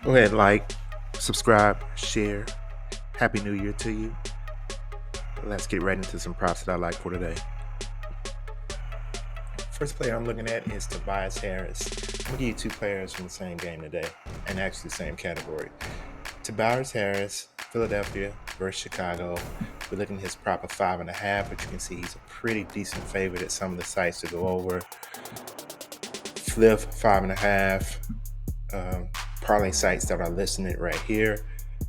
Go ahead, like, subscribe, share. Happy New Year to you. Let's get right into some props that I like for today. First player I'm looking at is Tobias Harris. I'm going to give you two players from the same game today, and actually the same category. Tobias Harris, Philadelphia versus Chicago. We're looking at his prop of 5.5, but you can see he's a pretty decent favorite at some of the sites to go over. Flip 5.5. Parlay sites that are listing it right here.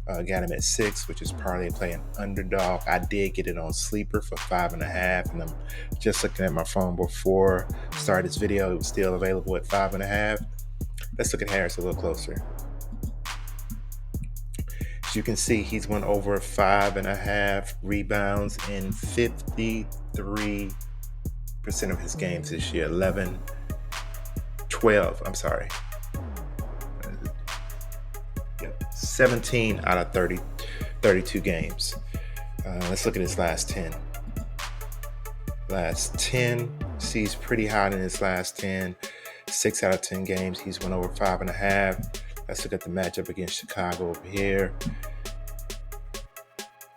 Got him at 6, which is Parlay playing Underdog. I did get it on Sleeper for 5.5, and I'm just looking at my phone before I started this video. It was still available at 5.5. Let's look at Harris a little closer. As you can see, he's went over 5.5 rebounds in 53% of his games this year. 17 out of 32 games. Let's look at his last 10. See, he's pretty hot in his last 10. 6 out of 10 games, he's went over 5.5. Let's look at the matchup against Chicago over here.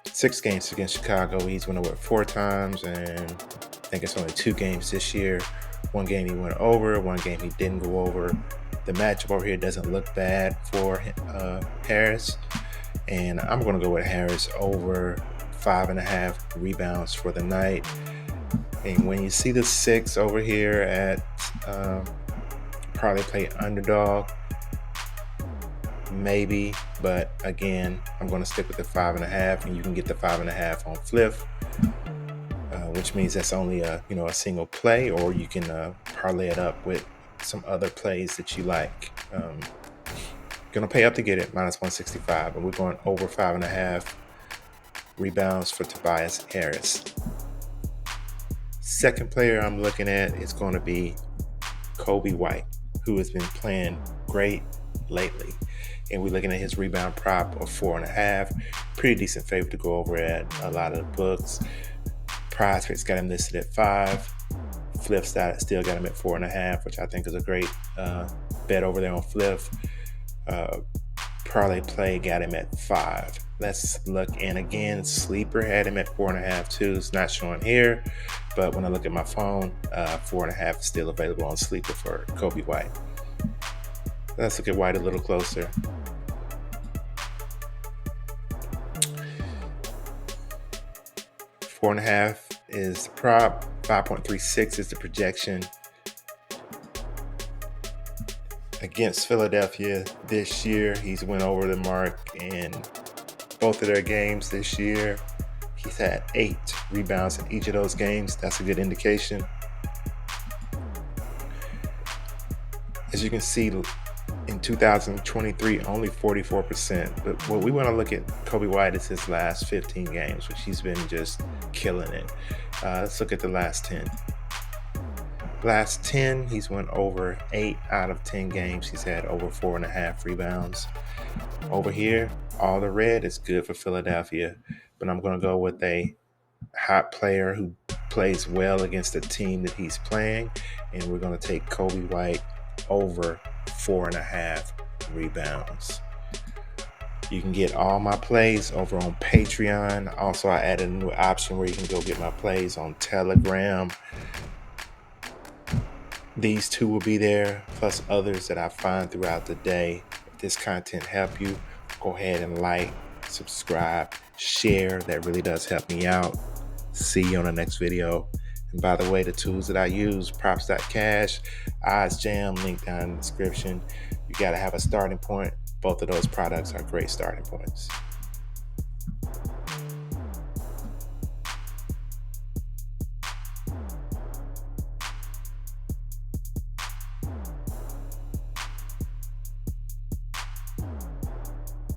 6 games against Chicago, he's went over 4 times, and I think it's only 2 games this year. 1 game he went over, 1 game he didn't go over. The matchup over here doesn't look bad for Harris, and I'm going to go with Harris over 5.5 rebounds for the night. And when you see the 6 over here at Parlay play Underdog, maybe, but again, I'm going to stick with the 5.5, and you can get the 5.5 on Flip, which means that's only a single play, or you can parlay it up with some other plays that you like. Gonna pay up to get it, -165, but we're going over 5.5 rebounds for Tobias Harris. Second player I'm looking at is going to be Coby White, who has been playing great lately. And we're looking at his rebound prop of 4.5. Pretty decent favorite to go over at a lot of the books. PrizePicks got him listed at 5. Flip still got him at 4.5, which I think is a great bet over there on Flip. Parlay play got him at 5. Let's look, and again, Sleeper had him at 4.5 too. It's not showing here, but when I look at my phone, 4.5 is still available on Sleeper for Coby White. Let's look at White a little closer. Four and a half is the prop. 5.36 is the projection. Against Philadelphia this year, he's went over the mark in both of their games this year. He's had 8 rebounds in each of those games. That's a good indication. As you can see, in 2023, only 44%. But what we want to look at Coby White is his last 15 games, which he's been just killing it. Let's look at the last 10. Last 10, he's went over 8 out of 10 games. He's had over 4.5 rebounds. Over here, all the red is good for Philadelphia, but I'm going to go with a hot player who plays well against the team that he's playing, and we're going to take Coby White over 4.5 rebounds. You can get all my plays over on Patreon. Also, I added a new option where you can go get my plays on Telegram. These 2 will be there, plus others that I find throughout the day. If this content helped you, go ahead and like, subscribe, share. That really does help me out. See you on the next video. And by the way, the tools that I use, PROPS.CASH, OddsJam, link down in the description. You got to have a starting point. Both of those products are great starting points.